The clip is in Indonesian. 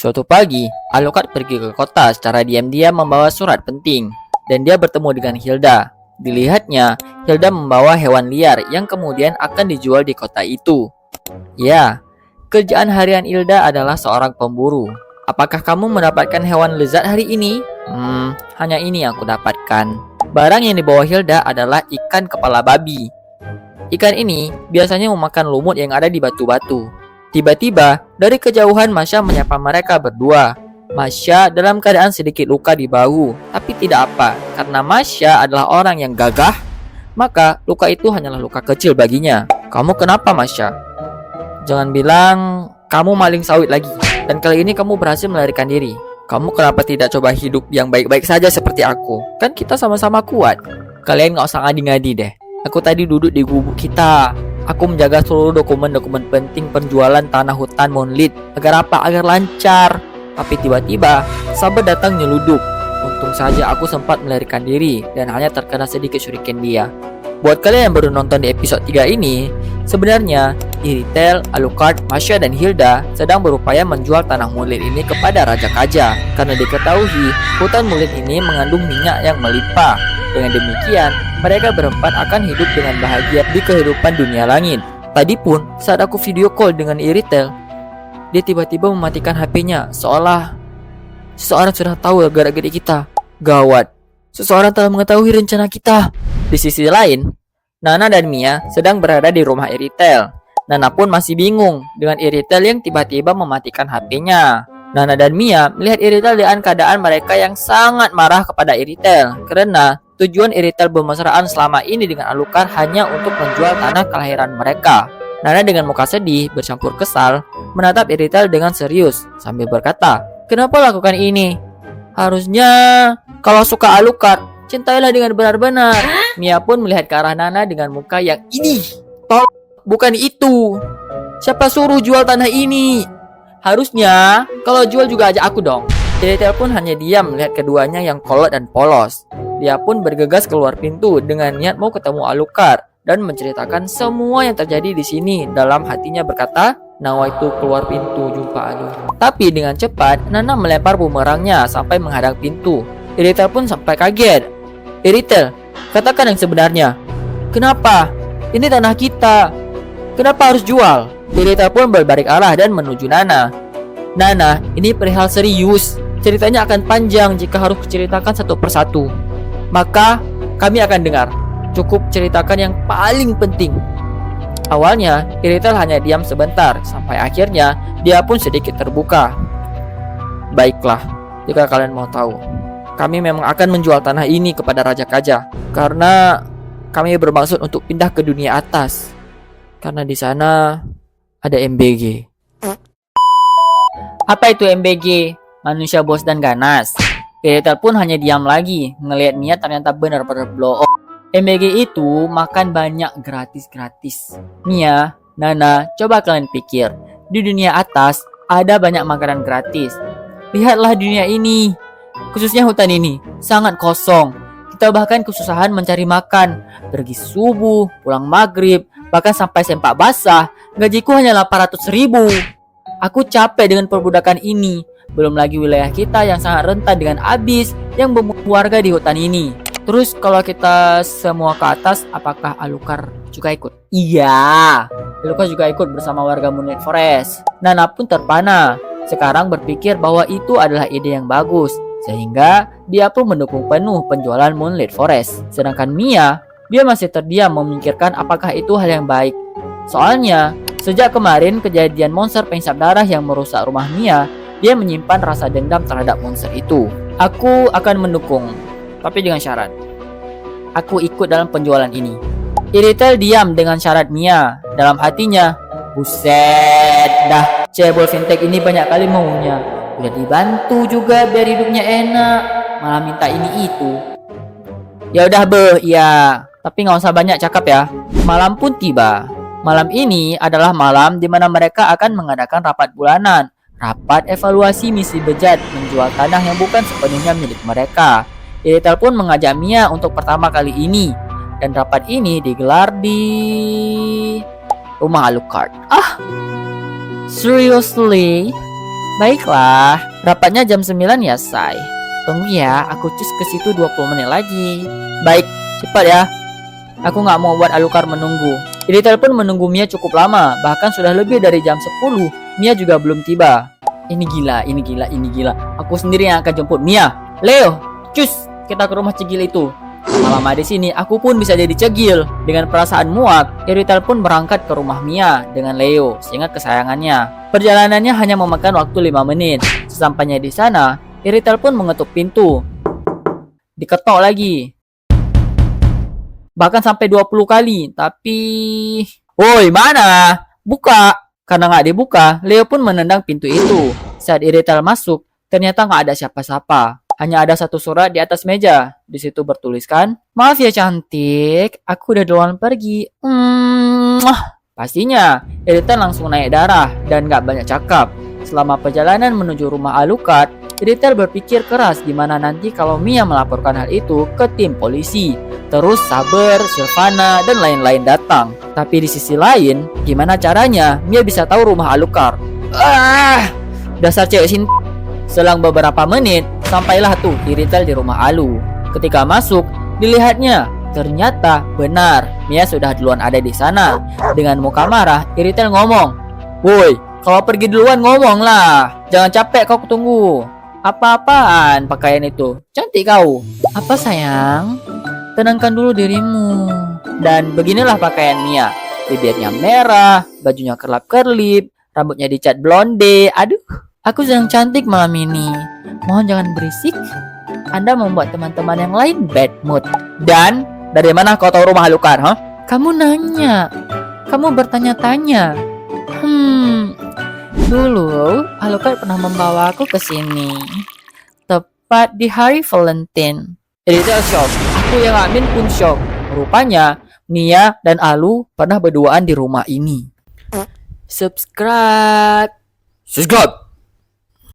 Suatu pagi, Alucard pergi ke kota secara diam-diam membawa surat penting, dan dia bertemu dengan Hilda. Dilihatnya, Hilda membawa hewan liar yang kemudian akan dijual di kota itu. Ya, kerjaan harian Hilda adalah seorang pemburu. Apakah kamu mendapatkan hewan lezat hari ini? Hanya ini yang aku dapatkan. Barang yang dibawa Hilda adalah ikan kepala babi. Ikan ini biasanya memakan lumut yang ada di batu-batu. Tiba-tiba, dari kejauhan Masya menyapa mereka berdua. Masya dalam keadaan sedikit luka di bahu, tapi tidak apa, karena Masya adalah orang yang gagah, maka luka itu hanyalah luka kecil baginya. Kamu kenapa, Masya? Jangan bilang kamu maling sawit lagi, dan kali ini kamu berhasil melarikan diri. Kamu kenapa tidak coba hidup yang baik-baik saja seperti aku? Kan kita sama-sama kuat. Kalian gak usah ngadi-ngadi deh. Aku tadi duduk di gubuk kita. Aku menjaga seluruh dokumen-dokumen penting penjualan tanah hutan Moonlit. Agar apa? Agar lancar. Tapi tiba-tiba Saber datang nyeludup. Untung saja aku sempat melarikan diri dan hanya terkena sedikit shuriken dia. Buat kalian yang baru nonton di episode 3 ini, sebenarnya Iritel, Alucard, Masya dan Hilda sedang berupaya menjual tanah Moonlit ini kepada Raja Kaja. Karena diketahui hutan Moonlit ini mengandung minyak yang melimpah. Dengan demikian, mereka berempat akan hidup dengan bahagia di kehidupan dunia langit. Tadi pun, saat aku video call dengan Iritel, dia tiba-tiba mematikan HP-nya, seolah seseorang sudah tahu gara-gara kita. Gawat, seseorang telah mengetahui rencana kita. Di sisi lain, Nana dan Mia sedang berada di rumah Iritel. Nana pun masih bingung dengan Iritel yang tiba-tiba mematikan HP-nya. Nana dan Mia melihat Iritel dengan keadaan mereka yang sangat marah kepada Iritel karena tujuan Iritel bermesraan selama ini dengan Alucard hanya untuk menjual tanah kelahiran mereka. Nana dengan muka sedih bercampur kesal menatap Iritel dengan serius sambil berkata, "Kenapa lakukan ini? Harusnya kalau suka Alucard, cintailah dengan benar-benar." Mia pun melihat ke arah Nana dengan muka yang ini. Bukan itu. Siapa suruh jual tanah ini? Harusnya kalau jual juga ajak aku dong. Iritel pun hanya diam melihat keduanya yang kolot dan polos. Dia pun bergegas keluar pintu dengan niat mau ketemu Alucard dan menceritakan semua yang terjadi di sini. Dalam hatinya berkata, "Nawaitu keluar pintu jumpa Alu." Tapi dengan cepat, Nana melempar bumerangnya sampai menghadang pintu. Iritel pun sampai kaget. "Iritel, katakan yang sebenarnya. Kenapa? Ini tanah kita. Kenapa harus jual?" Iritel pun berbalik arah dan menuju Nana. "Nana, ini perihal serius. Ceritanya akan panjang jika harus kuceritakan satu persatu. Maka kami akan dengar. Cukup ceritakan yang paling penting." Awalnya Iritel hanya diam sebentar, sampai akhirnya dia pun sedikit terbuka. "Baiklah, jika kalian mau tahu, kami memang akan menjual tanah ini kepada Raja Kaja karena kami bermaksud untuk pindah ke dunia atas. Karena di sana ada MBG." "Apa itu MBG? Manusia bos dan ganas?" Iritel pun hanya diam lagi, ngelihat Mia ternyata benar-benar blow up. MBG itu makan banyak gratis-gratis. Mia, Nana, coba kalian pikir, di dunia atas ada banyak makanan gratis. Lihatlah dunia ini, khususnya hutan ini, sangat kosong. Kita bahkan kesusahan mencari makan, pergi subuh, pulang maghrib, bahkan sampai sempak basah. Gajiku hanya 800.000. Aku capek dengan perbudakan ini. Belum lagi wilayah kita yang sangat rentan dengan abis yang membunuh warga di hutan ini. Terus kalau kita semua ke atas, apakah Alucard juga ikut?" "Iya, Alucard juga ikut bersama warga Moonlit Forest." Nana pun terpana. Sekarang berpikir bahwa itu adalah ide yang bagus, sehingga dia pun mendukung penuh penjualan Moonlit Forest. Sedangkan Mia, dia masih terdiam memikirkan apakah itu hal yang baik. Soalnya, sejak kemarin kejadian monster pengisap darah yang merusak rumah Mia, dia menyimpan rasa dendam terhadap monster itu. "Aku akan mendukung, tapi dengan syarat. Aku ikut dalam penjualan ini." Iritel diam dengan syarat Mia. Dalam hatinya, buset dah, cebol fintech ini banyak kali maunya. Udah dibantu juga biar hidupnya enak, malah minta ini itu. "Ya udah ya, tapi nggak usah banyak cakap ya." Malam pun tiba. Malam ini adalah malam di mana mereka akan mengadakan rapat bulanan. Rapat evaluasi misi bejat menjual tanah yang bukan sepenuhnya milik mereka. Iritel pun mengajak Mia untuk pertama kali ini. Dan rapat ini digelar di rumah Alucard. Seriously? Baiklah, rapatnya jam 9 ya, Say. Tunggu ya, aku cus ke situ 20 menit lagi. Baik, cepat ya. Aku nggak mau buat Alucard menunggu. Iritel pun menunggu Mia cukup lama, bahkan sudah lebih dari jam 10. Mia juga belum tiba. Ini gila. Aku sendiri yang akan jemput Mia. Leo, cus, kita ke rumah cegil itu. Lama di sini, aku pun bisa jadi cegil. Dengan perasaan muak, Iritel pun berangkat ke rumah Mia dengan Leo, seingat kesayangannya. Perjalanannya hanya memakan waktu 5 menit. Sesampainya di sana, Iritel pun mengetuk pintu. Diketok lagi. Bahkan sampai 20 kali. Tapi... Woi, mana? Buka! Karena nggak dibuka, Leo pun menendang pintu itu. Saat Iritel masuk, ternyata nggak ada siapa-siapa. Hanya ada satu surat di atas meja. Di situ bertuliskan, "Maaf ya cantik, aku udah duluan pergi." Pastinya, Iritel langsung naik darah dan nggak banyak cakap. Selama perjalanan menuju rumah Alucard, Iritel berpikir keras gimana nanti kalau Mia melaporkan hal itu ke tim polisi. Terus Saber, Sylvana, dan lain-lain datang. Tapi di sisi lain, gimana caranya Mia bisa tahu rumah Alucard? Dasar cewek sin. Selang beberapa menit, sampailah tuh Iritel di rumah Alu. Ketika masuk, dilihatnya, ternyata benar Mia sudah duluan ada di sana. Dengan muka marah, Iritel ngomong, "Woi, kalau pergi duluan ngomong lah. Jangan capek kau tunggu. Apa-apaan pakaian itu? Cantik kau." "Apa sayang? Tenangkan dulu dirimu." Dan beginilah pakaian Mia. Bibirnya merah, bajunya kerlap-kerlip, rambutnya dicat blonde. Aduh, aku sedang cantik malam ini. Mohon jangan berisik. Anda membuat teman-teman yang lain bad mood. Dan dari mana kau tahu rumah Alucard, huh? Kamu nanya. Kamu bertanya-tanya. Dulu Alucard pernah membawa aku ke sini. Tepat di hari Valentine. Iritel shock. Aku yang admin pun shock. Rupanya Mia dan Alu pernah berduaan di rumah ini. Subscribe.